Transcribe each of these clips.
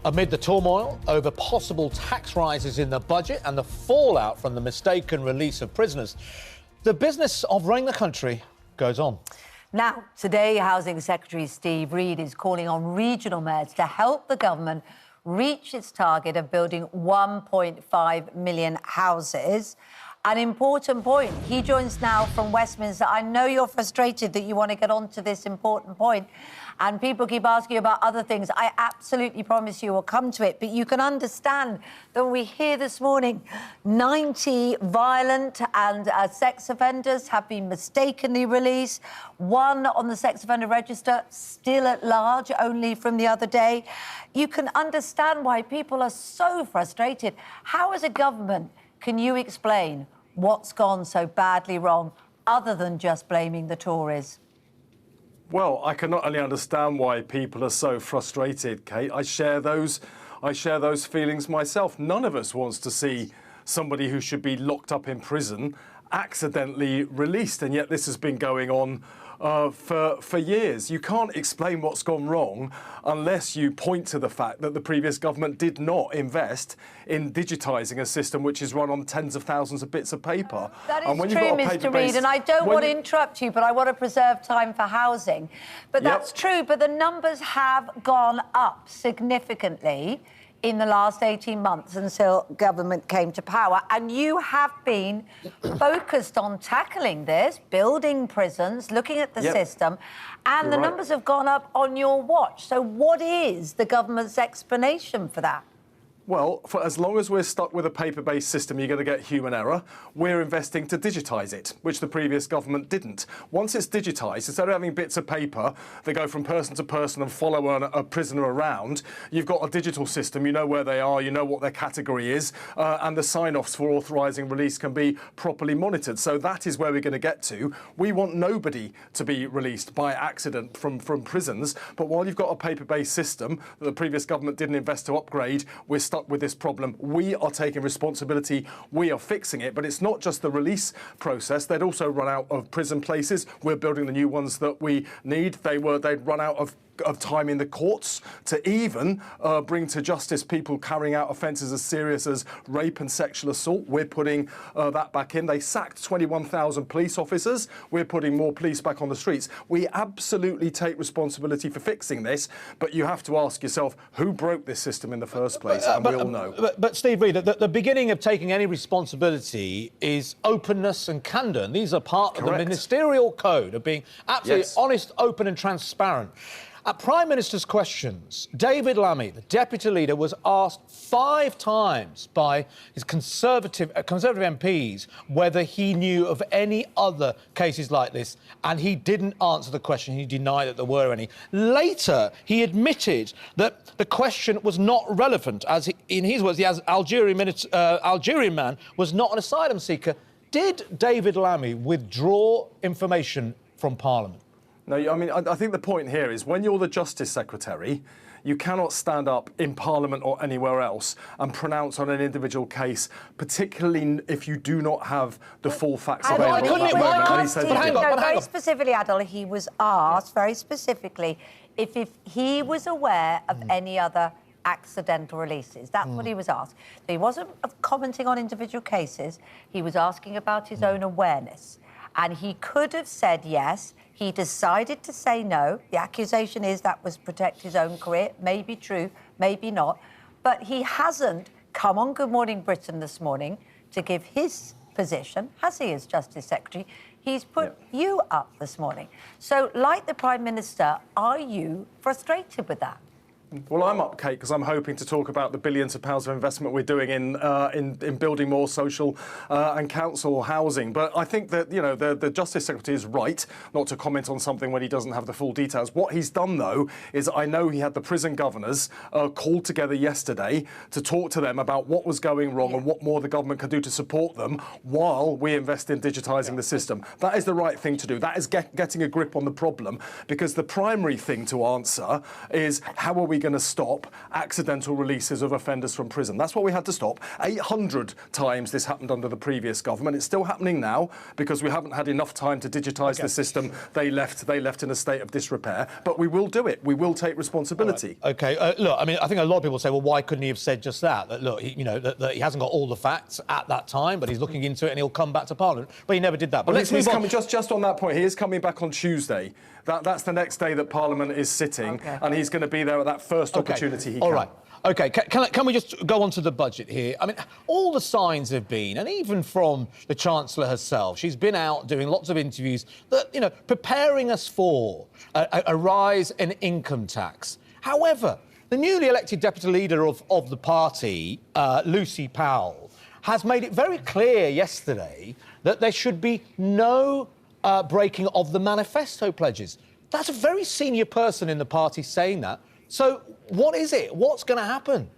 Amid the turmoil over possible tax rises in the budget and the fallout from the mistaken release of prisoners, the business of running the country goes on. Now, today, Housing Secretary Steve Reid is calling on regional mayors to help the government reach its target of building 1.5 million houses. An important point. He joins now from Westminster. I know you're frustrated that you want to get on to this important point, and people keep asking you about other things. I absolutely promise you will come to it, but you can understand that when we hear this morning 90 violent and sex offenders have been mistakenly released, one on the sex offender register still at large only from the other day. You can understand why people are so frustrated. How, as a government, can you explain what's gone so badly wrong, other than just blaming the Tories? Well, I can not only understand why people are so frustrated, Kate. I share those feelings myself. None of us wants to see somebody who should be locked up in prison accidentally released, and yet this has been going on for years. You can't explain what's gone wrong unless you point to the fact that the previous government did not invest in digitising a system which is run on tens of thousands of bits of paper. That is true, Mr. Reid, and I don't want to interrupt you, but I want to preserve time for housing. But that's true, but the numbers have gone up significantly in the last 18 months until government came to power. And you have been focused on tackling this, building prisons, looking at the system, and the numbers have gone up on your watch. So what is the government's explanation for that? Well, for as long as we're stuck with a paper-based system, you're going to get human error. We're investing to digitise it, which the previous government didn't. Once it's digitised, instead of having bits of paper that go from person to person and follow a prisoner around, you've got a digital system. You know where they are, you know what their category is, and the sign-offs for authorising release can be properly monitored. So that is where we're going to get to. We want nobody to be released by accident from prisons, but while you've got a paper-based system that the previous government didn't invest to upgrade, we're stuck with this problem. We are taking responsibility. We are fixing it. But it's not just the release process. They'd also run out of prison places. We're building the new ones that we need. They'd run out of time in the courts to even bring to justice people carrying out offences as serious as rape and sexual assault. We're putting that back in. They sacked 21,000 police officers. We're putting more police back on the streets. We absolutely take responsibility for fixing this, but you have to ask yourself, who broke this system in the first place? And we all know. But Steve Reid, the beginning of taking any responsibility is openness and candour. And these are part of the ministerial code of being absolutely honest, open and transparent. At Prime Minister's questions, David Lammy, the Deputy Leader, was asked 5 times by his Conservative MPs whether he knew of any other cases like this, and he didn't answer the question. He denied that there were any. Later, he admitted that the question was not relevant, as in his words, the Algerian man was not an asylum seeker. Did David Lammy withdraw information from Parliament? No, I mean, I think the point here is when you're the Justice Secretary, you cannot stand up in Parliament or anywhere else and pronounce on an individual case, particularly if you do not have the full facts available. Very specifically, Adol, he was asked very specifically if he was aware of any other accidental releases. That's what he was asked. He wasn't commenting on individual cases. He was asking about his own awareness. And he could have said yes. He decided to say no. The accusation is that was protect his own career. Maybe true, maybe not. But he hasn't come on Good Morning Britain this morning to give his position, has he, as Justice Secretary? He's put you up this morning. So, like the Prime Minister, are you frustrated with that? Well, I'm up, Kate, because I'm hoping to talk about the billions of pounds of investment we're doing in building more social and council housing. But I think that, you know, the Justice Secretary is right not to comment on something when he doesn't have the full details. What he's done, though, is I know he had the prison governors called together yesterday to talk to them about what was going wrong and what more the government can do to support them while we invest in digitising the system. That is the right thing to do. That is getting a grip on the problem, because the primary thing to answer is how are we we going to stop accidental releases of offenders from prison? That's what we had to stop. 800 times this happened under the previous government. It's still happening now because we haven't had enough time to digitise the system. They left in a state of disrepair. But we will do it. We will take responsibility. Right. OK, look, I mean, I think a lot of people say, well, why couldn't he have said just that? That, look, that he hasn't got all the facts at that time, but he's looking into it and he'll come back to Parliament. But he never did that. But let's move on. Just on that point, he is coming back on Tuesday. That's the next day that Parliament is sitting, and he's going to be there at that first opportunity he can. All right. OK, can we just go on to the budget here? I mean, all the signs have been, and even from the Chancellor herself, she's been out doing lots of interviews that, preparing us for a rise in income tax. However, the newly elected deputy leader of the party, Lucy Powell, has made it very clear yesterday that there should be no breaking of the manifesto pledges. That's a very senior person in the party saying that. So what is it? What's going to happen?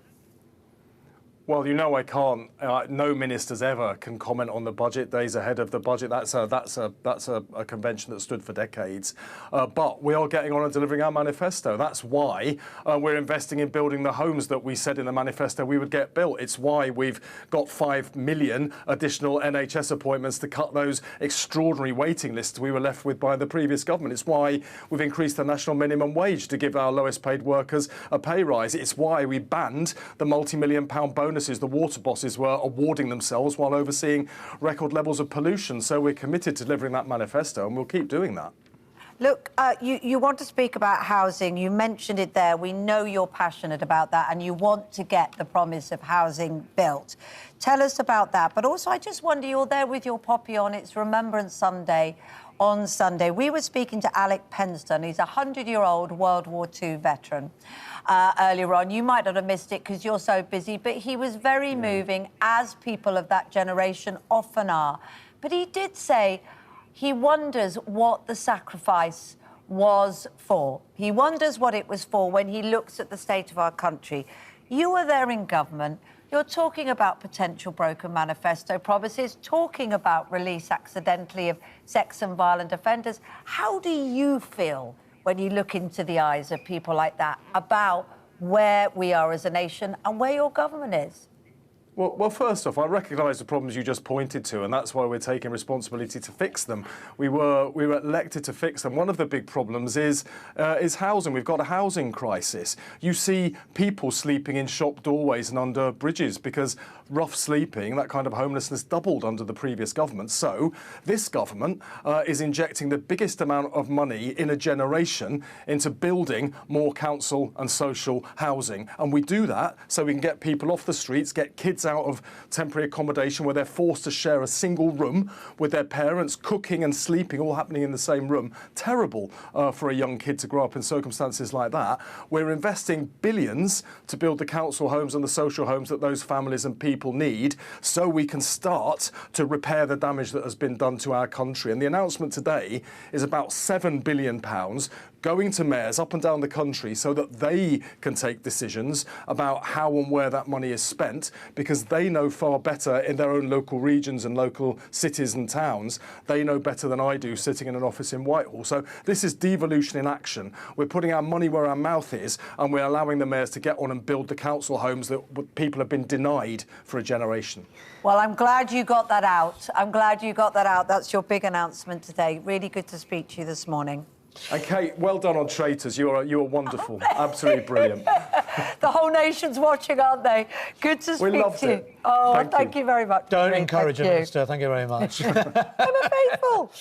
Well, I can't. No ministers ever can comment on the budget days ahead of the budget. That's a convention that stood for decades. But we are getting on and delivering our manifesto. That's why we're investing in building the homes that we said in the manifesto we would get built. It's why we've got 5 million additional NHS appointments to cut those extraordinary waiting lists we were left with by the previous government. It's why we've increased the national minimum wage to give our lowest paid workers a pay rise. It's why we banned the multi-million-pound bonus the water bosses were awarding themselves while overseeing record levels of pollution. So we're committed to delivering that manifesto, and we'll keep doing that. Look, you want to speak about housing. You mentioned it there. We know you're passionate about that, and you want to get the promise of housing built. Tell us about that. But also, I just wonder, you're there with your poppy on. It's Remembrance Sunday. On Sunday, we were speaking to Alec Penston. He's a 100-year-old World War II veteran. Earlier on, you might not have missed it because you're so busy, but he was very moving, as people of that generation often are. But he did say he wonders what the sacrifice was for. He wonders what it was for when he looks at the state of our country. You were there in government. You're talking about potential broken manifesto promises, talking about release accidentally of sex and violent offenders. How do you feel when you look into the eyes of people like that about where we are as a nation and where your government is? Well, first off, I recognise the problems you just pointed to, and that's why we're taking responsibility to fix them. We were elected to fix them. One of the big problems is housing. We've got a housing crisis. You see people sleeping in shop doorways and under bridges because rough sleeping, that kind of homelessness, doubled under the previous government. So this government is injecting the biggest amount of money in a generation into building more council and social housing. And we do that so we can get people off the streets, get kids out of temporary accommodation where they're forced to share a single room with their parents, cooking and sleeping all happening in the same room. Terrible for a young kid to grow up in circumstances like that. We're investing billions to build the council homes and the social homes that those families and people need so we can start to repair the damage that has been done to our country. And the announcement today is about £7 billion going to mayors up and down the country so that they can take decisions about how and where that money is spent, because they know far better in their own local regions and local cities and towns. They know better than I do sitting in an office in Whitehall. So this is devolution in action. We're putting our money where our mouth is, and we're allowing the mayors to get on and build the council homes that people have been denied for a generation. Well, I'm glad you got that out. I'm glad you got that out. That's your big announcement today. Really good to speak to you this morning. And Kate, well done on Traitors. You are wonderful. Absolutely brilliant. The whole nation's watching, aren't they? Good to speak we loved to you. It. Oh, thank you very much. Don't encourage him, Minister. Thank you very much. I'm a faithful.